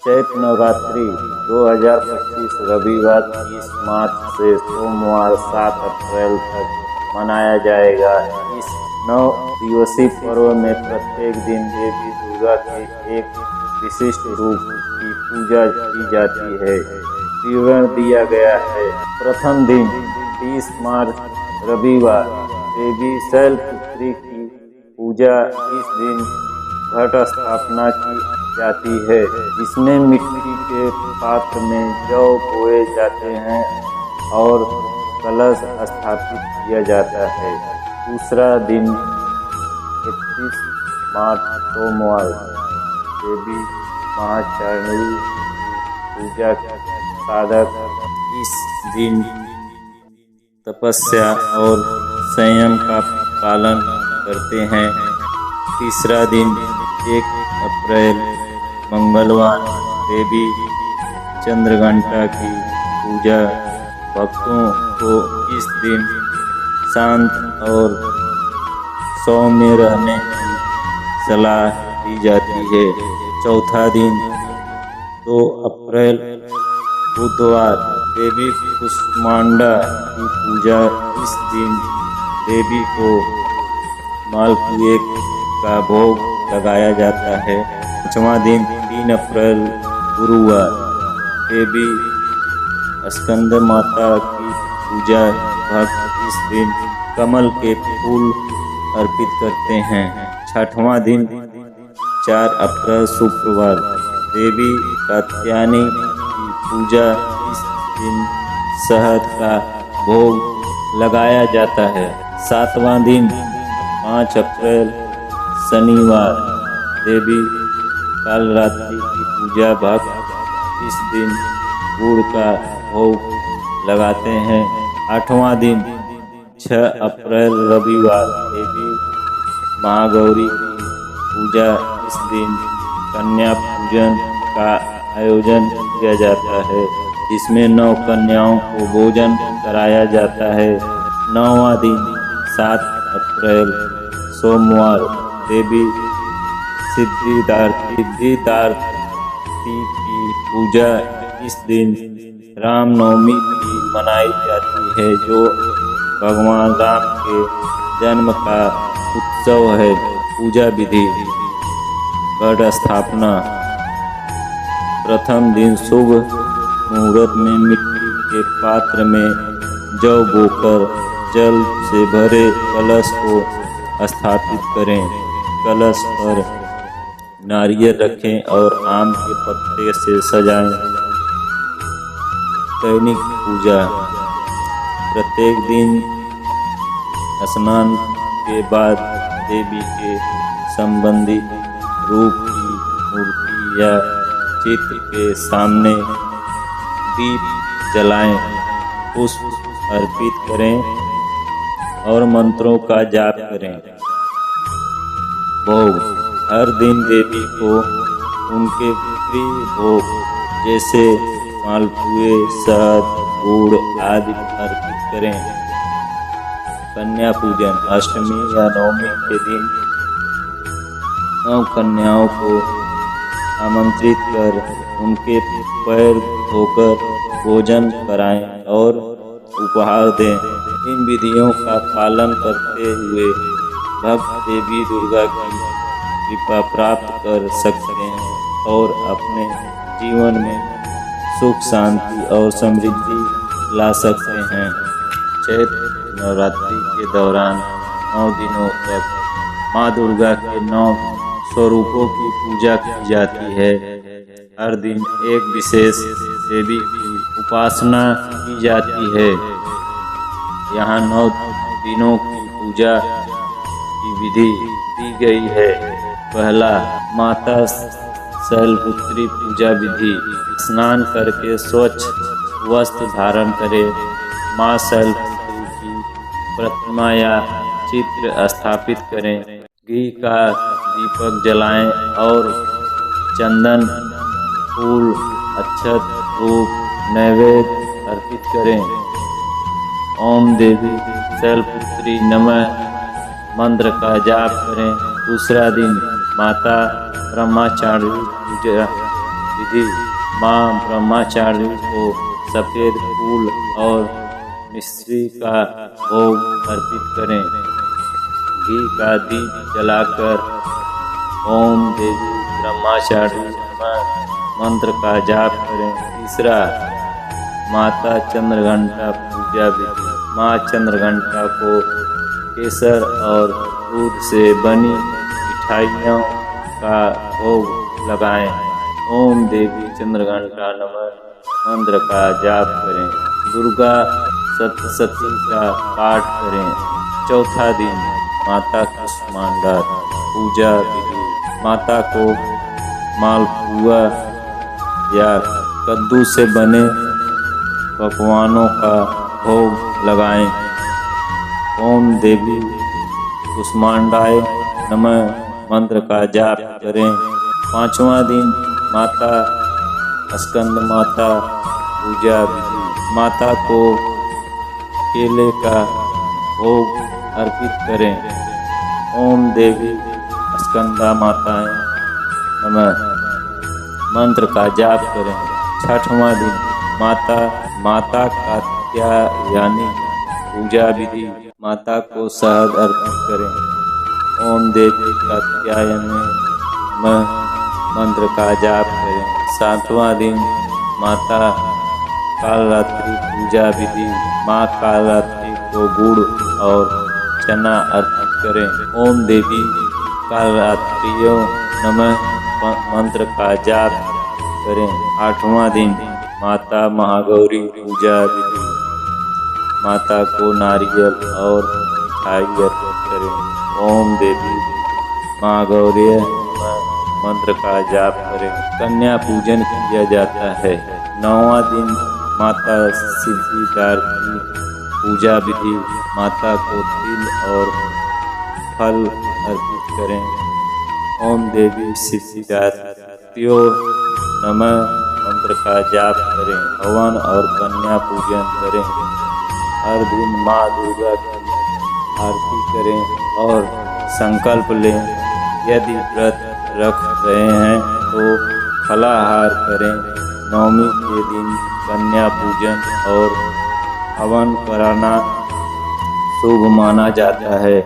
चैत नवरात्रि 2025 रविवार 30 मार्च से सोमवार 7 अप्रैल तक मनाया जाएगा। इस 9 दिवसीय पर्व में प्रत्येक दिन देवी दुर्गा के एक विशिष्ट रूप की पूजा की जाती है। विवरण दिया गया है। प्रथम दिन 30 मार्च रविवार देवी शैलपुत्री की पूजा। इस दिन घट स्थापना की जाती है, जिसमें मिट्टी के पात्र में जौ बोए जाते हैं और कलश स्थापित किया जाता है। दूसरा दिन 31 मार्च सोमवार देवी महाचारणी की पूजा साधक इस दिन तपस्या और संयम का पालन करते हैं। तीसरा दिन 1 अप्रैल मंगलवार देवी चंद्रघंटा की पूजा। भक्तों को इस दिन शांत और सौम्य रहने की सलाह दी जाती है। चौथा दिन 2 अप्रैल बुधवार देवी कुष्मांडा की पूजा। इस दिन देवी को मालपुए का भोग लगाया जाता है। पांचवा दिन 3 अप्रैल गुरुवार देवी स्कंद माता की पूजा। भक्त इस दिन कमल के फूल अर्पित करते हैं। छठवां दिन 4 अप्रैल शुक्रवार देवी कात्यायनी की पूजा। इस दिन शहद का भोग लगाया जाता है। सातवां दिन 5 अप्रैल शनिवार देवी कालरात्रि की पूजा। भक्त इस दिन गुड़ का भोग लगाते हैं। आठवां दिन 6 अप्रैल रविवार देवी महागौरी की पूजा। इस दिन कन्या पूजन का आयोजन किया जाता है, जिसमें 9 कन्याओं को भोजन कराया जाता है। 9वां दिन 7 अप्रैल सोमवार देवी सिद्धिदात्री की पूजा। इस दिन रामनवमी भी मनाई जाती है, जो भगवान राम के जन्म का उत्सव है। पूजा विधि। घट स्थापना। प्रथम दिन शुभ मुहूर्त में मिट्टी के पात्र में जौ बोकर जल से भरे कलश को स्थापित करें। कलश पर नारियल रखें और आम के पत्ते से सजाएं। दैनिक पूजा। प्रत्येक दिन स्नान के बाद देवी के संबंधित रूप की मूर्ति या चित्र के सामने दीप जलाएं, पुष्प अर्पित करें और मंत्रों का जाप करें। भोग। हर दिन देवी को उनके प्रिय भोग जैसे मालपुए, शहद, गुड़ आदि अर्पित करें। कन्या पूजन। अष्टमी या नवमी के दिन 9 कन्याओं को आमंत्रित कर उनके पैर धोकर भोजन कराएं और उपहार दें। इन विधियों का पालन करते हुए भक्त देवी दुर्गा की कृपा प्राप्त कर सकते हैं और अपने जीवन में सुख, शांति और समृद्धि ला सकते हैं। चैत्र नवरात्रि के दौरान 9 दिनों तक माँ दुर्गा के 9 स्वरूपों की पूजा की जाती है। हर दिन एक विशेष देवी की उपासना की जाती है। यहाँ 9 दिनों की पूजा की विधि दी गई है। पहला, माता शैलपुत्री पूजा विधि। स्नान करके स्वच्छ वस्त्र धारण करें। माँ शैलपुत्री की प्रतिमा या चित्र स्थापित करें। घी का दीपक जलाएं और चंदन, फूल, अक्षत, धूप, नैवेद्य अर्पित करें। ओम देवी शैलपुत्री नमः मंत्र का जाप करें। दूसरा दिन माता ब्रह्मचारिणी पूजा विधि। माँ ब्रह्मचारी को सफेद फूल और मिश्री का भोग अर्पित करें। घी का दीप जलाकर ओम देवी ब्रह्मचारी नमः मंत्र का जाप करें। तीसरा, माता चंद्रघंटा पूजा विधि। माँ चंद्रघंटा को केसर और दूध से बनी मिठाइयों का भोग लगाएं। ओम देवी चंद्रघंटा नमः मंत्र का जाप करें। दुर्गा सप्तशती का पाठ करें। चौथा दिन, माता कुष्मांडा पूजा विधि। माता को मालपुआ या कद्दू से बने पकवानों का भोग लगाएं। ओम देवी कुष्मांडाय नमः मंत्र का जाप करें। पांचवा दिन, माता स्कंद माता पूजा विधि। माता को केले का भोग अर्पित करें। ओम देवी स्कंदा माताएं नमः मंत्र का जाप करें। छठवां दिन, माता कात्यायनी पूजा विधि। माता को शहद अर्पित करें। ओम देवी कात्यायनी नमः मंत्र का जाप करें। सातवां दिन, माता कालरात्रि पूजा विधि। माँ कालरात्रि को गुड़ और चना अर्पित करें। ओम देवी कालरात्रियो नमः मंत्र का जाप करें। आठवां दिन, माता महागौरी पूजा विधि। माता को नारियल और मिठाई अर्पित करें। ओम देवी महागौरी मंत्र का जाप करें। कन्या पूजन किया जाता है। नौवां दिन, माता सिद्धिदात्री पूजा विधि। माता को तिल और फल अर्पित करें। ओम देवी सिद्धिदात्रियो नमः मंत्र का जाप करें। हवन और कन्या पूजन करें। हर दिन माँ दुर्गा की आरती करें और संकल्प लें। यदि व्रत रख रहे हैं तो फलाहार करें। नवमी के दिन कन्या पूजन और हवन कराना शुभ माना जाता है।